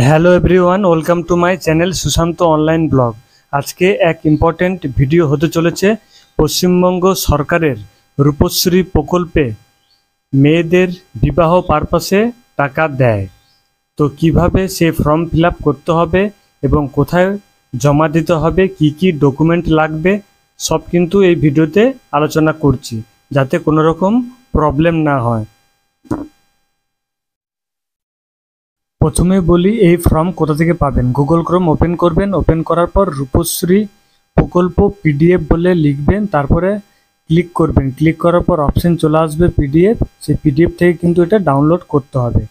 Hello everyone, welcome to my channel Sushant online blog. আজকে এক important video হতে চলেছে। পশ্চিমবঙ্গ সরকারের রূপশ্রী প্রকল্পে মেয়েদের বিবাহ পারপাসে টাকা দেয়, তো কিভাবে সে ফর্ম ফিল আপ করতে হবে এবং কোথায় জমা দিতে হবে, কি কি ডকুমেন্ট লাগবে, সব কিন্তু এই ভিডিওতে আলোচনা করছি, যাতে কোনো রকম প্রবলেম না হয়। প্রথমে বলি এই ফর্ম কোথা থেকে পাবেন। গুগল ক্রোম ওপেন করবেন, ওপেন করার পর রূপশ্রী প্রকল্প পিডিএফ বলে লিখবেন, তারপরে ক্লিক করবেন। ক্লিক করার পর অপশন চলে আসবে পিডিএফ। সেই পিডিএফ থেকে কিন্তু এটা ডাউনলোড করতে হবে,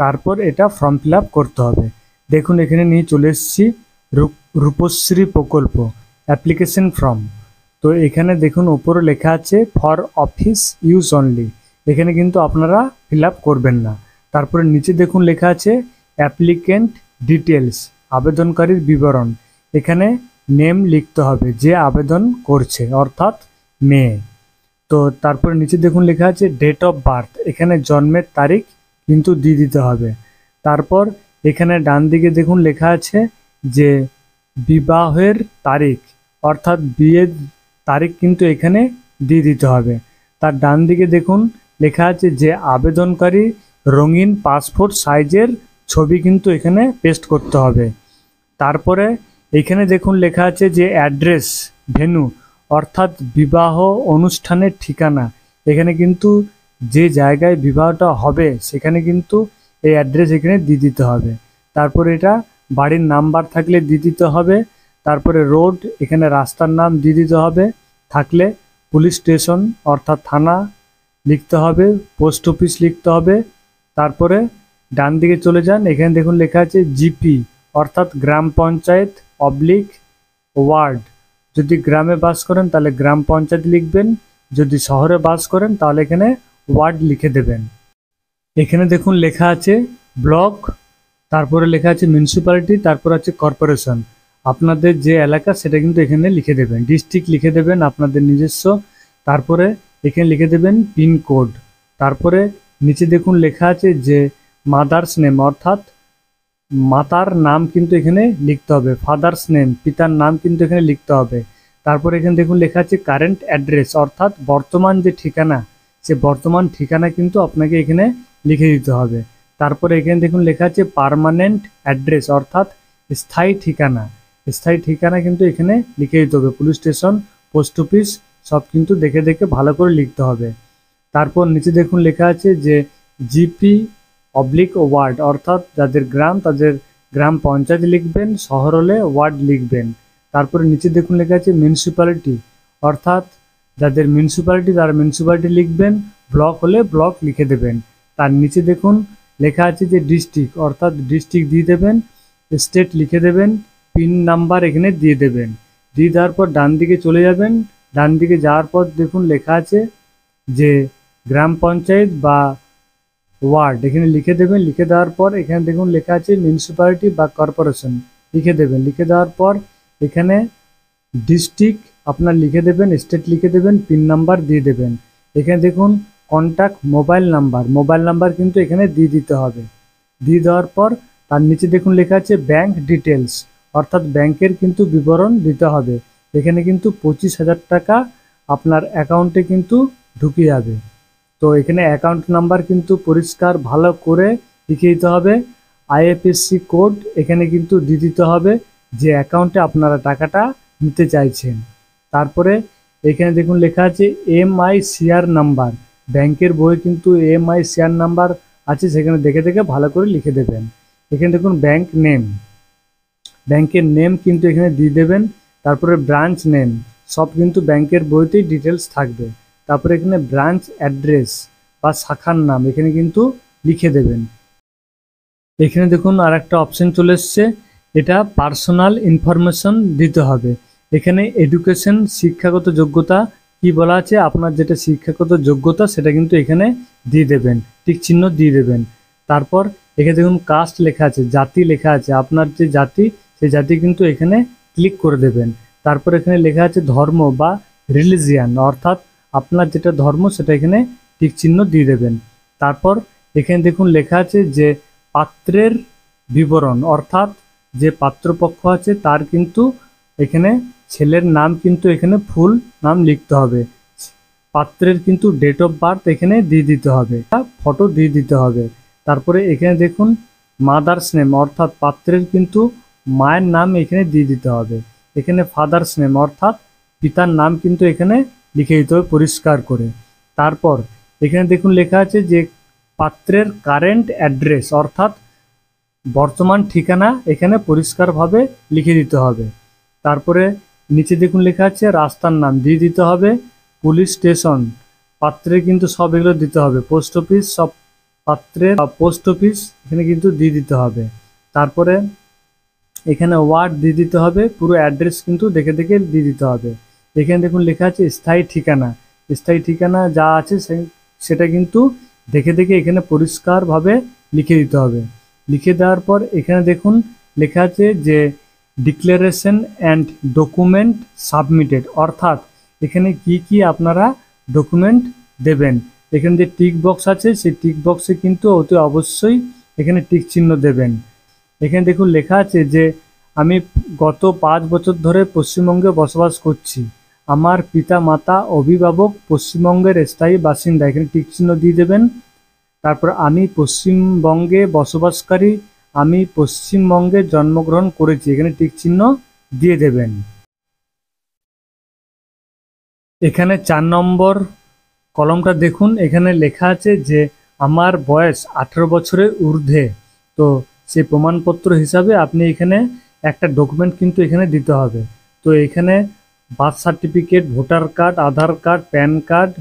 তারপর এটা ফর্ম ফিল আপ করতে হবে। দেখুন এখানে নিয়ে চলে এসেছি রূপশ্রী প্রকল্প অ্যাপ্লিকেশন ফর্ম। তো এখানে দেখুন উপরে লেখা আছে ফর অফিস ইউজ অনলি, এখানে কিন্তু আপনারা ফিল আপ করবেন না। তারপরে নিচে দেখুন লেখা আছে অ্যাপ্লিকেন্ট ডিটেলস, আবেদনকারীর বিবরণ। এখানে নেম লিখতে হবে যে আবেদন করছে, অর্থাৎ মেয়ে। তো তারপরে নিচে দেখুন লেখা আছে ডেট অফ বার্থ, এখানে জন্মের তারিখ কিন্তু দিয়ে দিতে হবে। তারপর এখানে ডান দিকে দেখুন লেখা আছে যে বিবাহের তারিখ, অর্থাৎ বিয়ের তারিখ কিন্তু এখানে দিয়ে দিতে হবে। তার ডান দিকে দেখুন লেখা আছে যে আবেদনকারী রঙিন পাসপোর্ট সাইজের ছবি কিন্তু এখানে পেস্ট করতে হবে। তারপরে এখানে দেখুন লেখা আছে যে অ্যাড্রেস ভেন্যু, অর্থাৎ বিবাহ অনুষ্ঠানের ঠিকানা। এখানে কিন্তু যে জায়গায় বিবাহটা হবে সেখানে কিন্তু এই অ্যাড্রেস এখানে দিয়ে দিতে হবে। তারপরে এটা বাড়ির নাম্বার থাকলে দিয়ে দিতে হবে। তারপরে রোড, এখানে রাস্তার নাম দিয়ে দিতে হবে। থাকলে পুলিশ স্টেশন অর্থাৎ থানা লিখতে হবে, পোস্ট অফিস লিখতে হবে। তারপরে ডান দিকে চলে যান, এখানে দেখুন লেখা আছে জিপি, অর্থাৎ গ্রাম পঞ্চায়েত অবলিক ওয়ার্ড। যদি গ্রামে বাস করেন তাহলে গ্রাম পঞ্চায়েত লিখবেন, যদি শহরে বাস করেন তাহলে এখানে ওয়ার্ড লিখে দেবেন। এখানে দেখুন লেখা আছে ব্লক, তারপরে লেখা আছে মিউনিসিপ্যালিটি, তারপর আছে কর্পোরেশন। আপনাদের যে এলাকা সেটা কিন্তু এখানে লিখে দেবেন। ডিস্ট্রিক্ট লিখে দেবেন আপনাদের নিজস্ব। তারপরে এখানে লিখে দেবেন পিনকোড। তারপরে নিচে দেখুন লেখা আছে যে মাদার্স নেম, অর্থাৎ মাতার নাম কিন্তু এখানে লিখতে হবে। ফাদার্স নেম, পিতার নাম কিন্তু এখানে লিখতে হবে। তারপর এখানে দেখুন লেখা আছে কারেন্ট অ্যাড্রেস, অর্থাৎ বর্তমান যে ঠিকানা, সে বর্তমান ঠিকানা কিন্তু আপনাকে এখানে লিখে দিতে হবে। তারপরে এখানে দেখুন লেখা আছে পার্মানেন্ট অ্যাড্রেস, অর্থাৎ স্থায়ী ঠিকানা। স্থায়ী ঠিকানা কিন্তু এখানে লিখে দিতে হবে। পুলিশ স্টেশন, পোস্ট অফিস সব কিন্তু দেখে দেখে ভালো করে লিখতে হবে। তারপর নিচে দেখুন লেখা আছে যে জিপি অবলিক ওয়ার্ড, অর্থাৎ যাদের গ্রাম তাদের গ্রাম পঞ্চায়েত লিখবেন, শহর হলে ওয়ার্ড লিখবেন। তারপরে নিচে দেখুন লেখা আছে মিউনিসিপ্যালিটি, অর্থাৎ যাদের মিউনিসিপ্যালিটি তারা মিউনিসিপ্যালিটি লিখবেন, ব্লক হলে ব্লক লিখে দেবেন। তার নিচে দেখুন লেখা আছে যে ডিস্ট্রিক্ট, অর্থাৎ ডিস্ট্রিক্ট দিয়ে দেবেন, স্টেট লিখে দেবেন, পিন নাম্বার এখানে দিয়ে দেবেন। দিয়ে দেওয়ার পর ডান দিকে চলে যাবেন। ডান দিকে যাওয়ার পর দেখুন লেখা আছে যে গ্রাম পঞ্চায়েত বা ওয়ার্ড, এখানে লিখে দেবেন। লিখে দেওয়ার পর এখানে দেখুন লেখা আছে মিউনিসিপ্যালিটি বা কর্পোরেশন লিখে দেবেন। লিখে দেওয়ার পর এখানে ডিস্ট্রিক্ট আপনার লিখে দেবেন, স্টেট লিখে দেবেন, পিন নাম্বার দিয়ে দেবেন। এখানে দেখুন contact mobile number, mobile number কিন্তু এখানে দিয়ে দিতে হবে। দিয়ে দেওয়ার পর তার নিচে দেখুন লেখা আছে ব্যাংক ডিটেলস, অর্থাৎ ব্যাংকের কিন্তু বিবরণ দিতে হবে। এখানে কিন্তু 25,000 টাকা আপনার অ্যাকাউন্টে কিন্তু ঢুকে যাবে। তো এখানে অ্যাকাউন্ট নাম্বার কিন্তু পরিষ্কার ভালো করে লিখে দিতে হবে। আইএফএসসি কোড এখানে কিন্তু দিয়ে দিতে হবে যে অ্যাকাউন্টে আপনারা টাকাটা নিতে চাইছেন। তারপরে এখানে দেখুন লেখা আছে এমআইসিআর নাম্বার, ব্যাংকের বই কিন্তু এমআইসিআর নাম্বার আছে, সেখানে দেখে দেখে ভালো করে লিখে দেবেন। এখানে দেখুন ব্যাংক নেম, ব্যাংকের নেম কিন্তু এখানে দিয়ে দেবেন। তারপরে ব্রাঞ্চ নেম, সব কিন্তু ব্যাংকের বইতেই ডিটেলস থাকবে। তারপরে এখানে ব্রাঞ্চ অ্যাড্রেস বা শাখার নাম এখানে কিন্তু লিখে দেবেন। এখানে দেখুন আর একটা অপশন চলে এসছে, এটা পার্সোনাল ইনফরমেশন দিতে হবে। এখানে এডুকেশন, শিক্ষাগত যোগ্যতা কি বলা আছে, আপনার যেটা শিক্ষাগত যোগ্যতা সেটা কিন্তু এখানে দিয়ে দেবেন, টিক চিহ্ন দিয়ে দেবেন। তারপর এখানে দেখুন কাস্ট লেখা আছে, জাতি লেখা আছে, আপনার যে জাতি সেই জাতি কিন্তু এখানে ক্লিক করে দেবেন। তারপর এখানে লেখা আছে ধর্ম বা রিলিজিয়ান, অর্থাৎ আপনার যেটা ধর্ম সেটা এখানে টিক চিহ্ন দিয়ে দেবেন। তারপর এখানে দেখুন লেখা আছে যে পাত্রের বিবরণ, অর্থাৎ যে পাত্রপক্ষ আছে তার কিন্তু এখানে ছেলের নাম কিন্তু এখানে ফুল নাম লিখতে হবে, পাত্রের কিন্তু ডেট অফ বার্থ এখানে দিয়ে দিতে হবে, ফটো দিয়ে দিতে হবে। তারপরে এখানে দেখুন মাদার্স নেম, অর্থাৎ পাত্রের কিন্তু মায়ের নাম এখানে দিয়ে দিতে হবে। এখানে ফাদার্স নেম অর্থাৎ পিতার নাম কিন্তু এখানে লিখে দিতে হবে পরিষ্কার করে। তারপর এখানে দেখুন লেখা আছে যে পাত্রের কারেন্ট অ্যাড্রেস, অর্থাৎ বর্তমান ঠিকানা এখানে পরিষ্কারভাবে লিখে দিতে হবে। তারপরে নিচে দেখুন লেখা আছে রাস্তার নাম দিয়ে দিতে হবে, পুলিশ স্টেশন, পাত্রে কিন্তু সব এগুলো দিতে হবে, পোস্ট অফিস, সব পাত্রের পোস্ট অফিস এখানে কিন্তু দিয়ে দিতে হবে। তারপরে এখানে ওয়ার্ড দিয়ে দিতে হবে, পুরো অ্যাড্রেস কিন্তু দেখে দেখে দিয়ে দিতে হবে। এখানে দেখুন লেখা আছে স্থায়ী ঠিকানা, স্থায়ী ঠিকানা যা আছে সেটা কিন্তু দেখে দেখে এখানে পরিষ্কারভাবে লিখে দিতে হবে। লিখে দেওয়ার পর এখানে দেখুন লেখা আছে যে ডিক্লারেশন অ্যান্ড ডকুমেন্ট সাবমিটেড, অর্থাৎ এখানে কি কি আপনারা ডকুমেন্ট দেবেন। এখানে যে টিক বক্স আছে সেই টিক বক্সে কিন্তু অতি অবশ্যই এখানে টিক চিহ্ন দেবেন। এখানে দেখুন লেখা আছে যে আমি গত 5 বছর ধরে পশ্চিমবঙ্গে বসবাস করছি, আমার পিতা মাতা অভিভাবক পশ্চিমবঙ্গের স্থায়ী বাসিন্দা, এখানে টিক চিহ্ন দিয়ে দেবেন। তারপর আমি পশ্চিমবঙ্গে বসবাসকারী, আমি পশ্চিমবঙ্গে জন্মগ্রহণ করেছি, এখানে টিক চিহ্ন দিয়ে দেবেন। এখানে 4 নম্বর কলমটা দেখুন, এখানে লেখা আছে যে আমার বয়স 18 বছরের ঊর্ধ্বে, তো সেই প্রমাণপত্র হিসাবে আপনি এখানে একটা ডকুমেন্ট কিন্তু এখানে দিতে হবে। তো এখানে birth certificate, voter card, Aadhaar card, PAN card,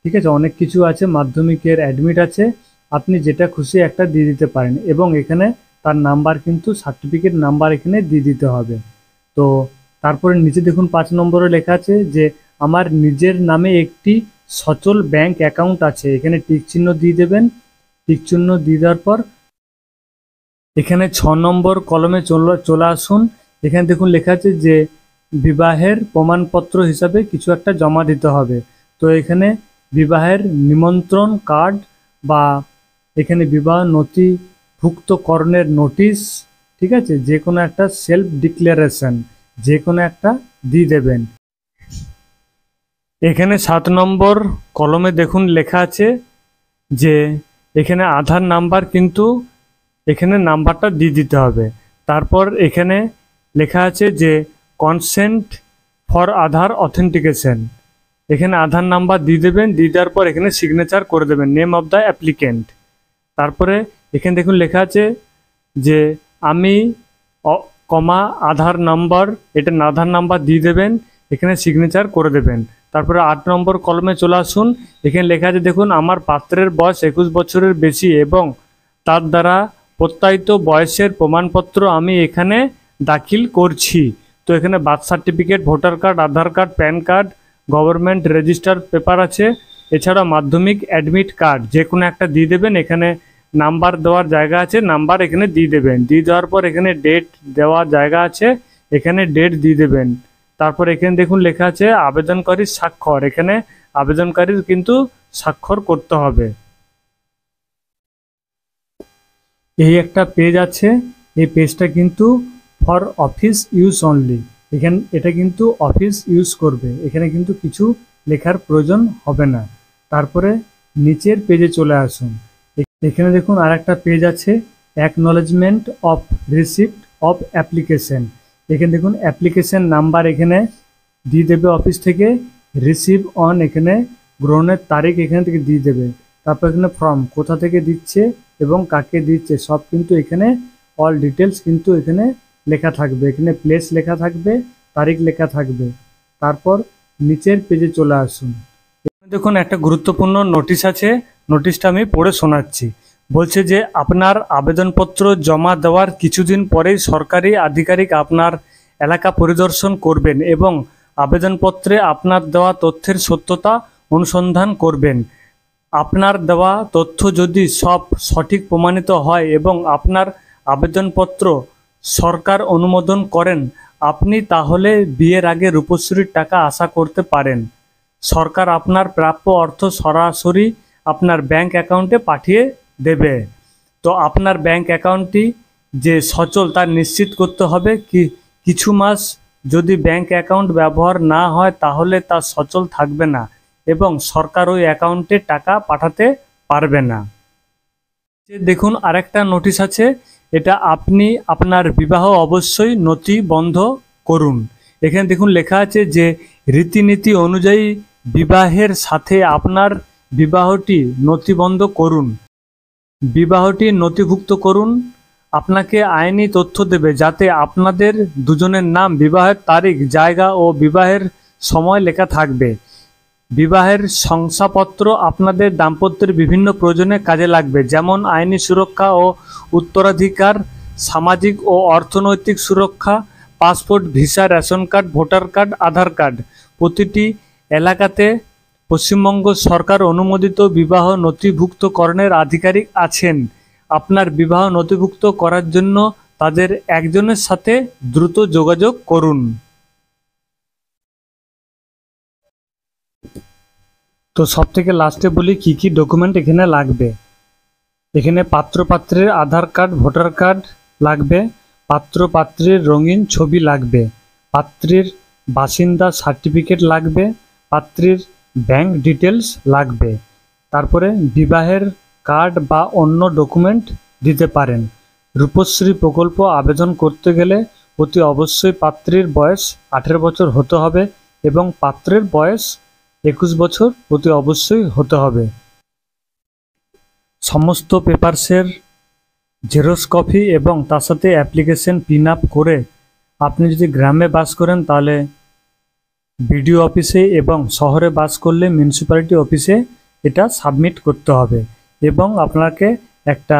ঠিক আছে, অনেক কিছু আছে, মাধ্যমিকের অ্যাডমিট আছে, আপনি যেটা খুশি একটা দিয়ে দিতে পারেন। এবং এখানে তার নাম্বার কিন্তু সার্টিফিকেট নাম্বার এখানে দিয়ে দিতে হবে। তো তারপরে নিচে দেখুন 5 নম্বরে লেখা আছে যে আমার নিজের নামে একটি সচল ব্যাংক অ্যাকাউন্ট আছে, এখানে টিক চিহ্ন দিয়ে দেবেন। টিক চিহ্ন দিয়ে দেওয়ার পর এখানে 6 নম্বর কলমে চলে আসুন। এখানে দেখুন লেখা আছে যে বিবাহের প্রমাণপত্র হিসাবে কিছু একটা জমা দিতে হবে। তো এখানে বিবাহের নিমন্ত্রণ কার্ড বা এখানে বিবাহ নথিভুক্তকরণের নোটিশ, ঠিক আছে, যে কোনো একটা সেলফ ডিক্লারেশন যে কোনো একটা দিয়ে দেবেন। এখানে 7 নম্বর কলমে দেখুন লেখা আছে যে এখানে আধার নাম্বার কিন্তু এখানে নাম্বারটা দিয়ে দিতে হবে। তারপর এখানে লেখা আছে যে কনসেন্ট ফর আধার অথেন্টিকেশন, এখানে আধার নাম্বার দিয়ে দেবেন, দিয়ে দেওয়ার পর এখানে সিগনেচার করে দেবেন, নেম অফ দ্য অ্যাপ্লিকেন্ট। তারপরে এখানে দেখুন লেখা আছে যে আমি আধার নাম্বার, এটা আধার নাম্বার দিয়ে দেবেন, এখানে সিগনেচার করে দেবেন। তারপরে 8 নম্বর কলমে চলে আসুন। এখানে লেখা আছে দেখুন আমার পাত্রের বয়স 21 বছরের বেশি এবং তার দ্বারা প্রত্যায়িত বয়সের প্রমাণপত্র আমি এখানে দাখিল করছি। তো এখানে birth certificate, voter card, Aadhaar card, PAN card, government register paper আছে, এছাড়া মাধ্যমিক অ্যাডমিট কার্ড যে কোনো একটা দিয়ে দেবেন। এখানে নাম্বার দেওয়ার জায়গা আছে, নাম্বার এখানে দিয়ে দেবেন। দিয়ে দেওয়ার পর এখানে ডেট দেওয়ার জায়গা আছে, এখানে ডেট দিয়ে দেবেন। তারপর এখানে দেখুন লেখা আছে আবেদনকারীর স্বাক্ষর, এখানে আবেদনকারীর কিন্তু স্বাক্ষর করতে হবে। এই একটা পেজ আছে, এই পেজটা কিন্তু ফর অফিস ইউজ অনলি, এখানে এটা কিন্তু অফিস ইউজ করবে, এখানে কিন্তু কিছু লেখার প্রয়োজন হবে না। তারপরে নিচের পেজে চলে আসুন। এখানে দেখুন আর একটা পেজ আছে acknowledgement of receipt of application, এখানে দেখুন অ্যাপ্লিকেশন নাম্বার এখানে দিয়ে দেবে অফিস থেকে, রিসিভ অন এখানে গ্রহণের তারিখ এখান থেকে দিয়ে দেবে। তারপর এখানে ফর্ম কোথা থেকে দিচ্ছে এবং কাকে দিচ্ছে সব কিন্তু এখানে অল ডিটেলস কিন্তু এখানে লেখা থাকবে, এখানে প্লেস লেখা থাকবে, তারিখ লেখা থাকবে। তারপর নিচের পেজে চলে আসুন। এখানে দেখুন একটা গুরুত্বপূর্ণ নোটিশ আছে, নোটিশটা আমি পড়ে শোনাচ্ছি। বলছে যে আপনার আবেদনপত্র জমা দেওয়ার কিছুদিন পরেই সরকারি আধিকারিক আপনার এলাকা পরিদর্শন করবেন এবং আবেদনপত্রে আপনার দেওয়া তথ্যের সত্যতা অনুসন্ধান করবেন। আপনার দেওয়া তথ্য যদি সব সঠিক প্রমাণিত হয় এবং আপনার আবেদনপত্র সরকার অনুমোদন করেন, আপনি তাহলে বিয়ের আগে রূপশ্রীর টাকা আশা করতে পারেন। সরকার আপনার প্রাপ্য অর্থ সরাসরি আপনার ব্যাংক অ্যাকাউন্টে পাঠিয়ে দেবে। তো আপনার ব্যাংক অ্যাকাউন্টটি যে সচল তা নিশ্চিত করতে হবে। কিছু মাস যদি ব্যাংক অ্যাকাউন্ট ব্যবহার না হয় তাহলে তা সচল থাকবে না এবং সরকার ওই অ্যাকাউন্টে টাকা পাঠাতে পারবে না। দেখুন আরেকটা নোটিশ আছে, এটা আপনি আপনার বিবাহ অবশ্যই নথিবদ্ধ করুন। এখানে দেখুন লেখা আছে যে রীতিনীতি অনুযায়ী বিবাহের সাথে আপনার বিবাহটি নথিবদ্ধ করুন। বিবাহটি নথিভুক্ত করুন আপনাকে আইনি তথ্য দেবে যাতে আপনাদের দুজনের নাম, বিবাহের তারিখ, জায়গা ও বিবাহের সময় লেখা থাকবে। বিবাহের শংসাপত্র আপনাদের দাম্পত্যের বিভিন্ন প্রয়োজনে কাজে লাগবে, যেমন আইনি সুরক্ষা ও উত্তরাধিকার, সামাজিক ও অর্থনৈতিক সুরক্ষা, passport, visa, ration card, voter card, Aadhaar card. প্রতিটি এলাকাতে পশ্চিমবঙ্গ সরকার অনুমোদিত বিবাহ নথিভুক্তকরণের আধিকারিক আছেন। আপনার বিবাহ নথিভুক্ত করার জন্য তাদের একজনের সাথে দ্রুত যোগাযোগ করুন। তো সব থেকে লাস্টে বলি কি কি ডকুমেন্ট এখানে লাগবে। এখানে পাত্রপাত্রের আধার কার্ড, ভোটার কার্ড লাগবে, পাত্রপাত্রের রঙিন ছবি লাগবে, পাত্রীর বাসিন্দা সার্টিফিকেট লাগবে, পাত্রীর ব্যাংক ডিটেলস লাগবে। তারপরে বিবাহের কার্ড বা অন্য ডকুমেন্ট দিতে পারেন। রূপশ্রী প্রকল্প আবেদন করতে গেলে অতি অবশ্যই পাত্রীর বয়স 18 বছর হতে হবে এবং পাত্রের বয়স 21 বছর অতি অবশ্যই হতে হবে। সমস্ত পেপারসের জেরক্স কপি এবং তার সাথে অ্যাপ্লিকেশন পিন আপ করে আপনি যদি গ্রামে বাস করেন তাহলে বিডিও অফিসে এবং শহরে বাস করলে মিউনিসিপ্যালিটি অফিসে এটা সাবমিট করতে হবে এবং আপনাকে একটা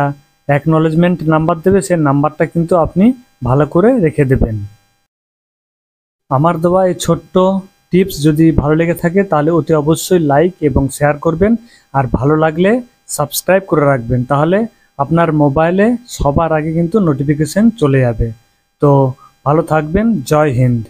অ্যাকনলেজমেন্ট নাম্বার দেবে, সেই নাম্বারটা কিন্তু আপনি ভালো করে রেখে দেবেন। আমার দেওয়া এই ছোট্ট টিপস যদি ভালো লেগে থাকে তাহলে অতি অবশ্যই লাইক এবং শেয়ার করবেন, আর ভালো লাগলে সাবস্ক্রাইব করে রাখবেন, তাহলে আপনার মোবাইলে সবার আগে কিন্তু নোটিফিকেশন চলে যাবে। তো ভালো থাকবেন। জয় হিন্দ।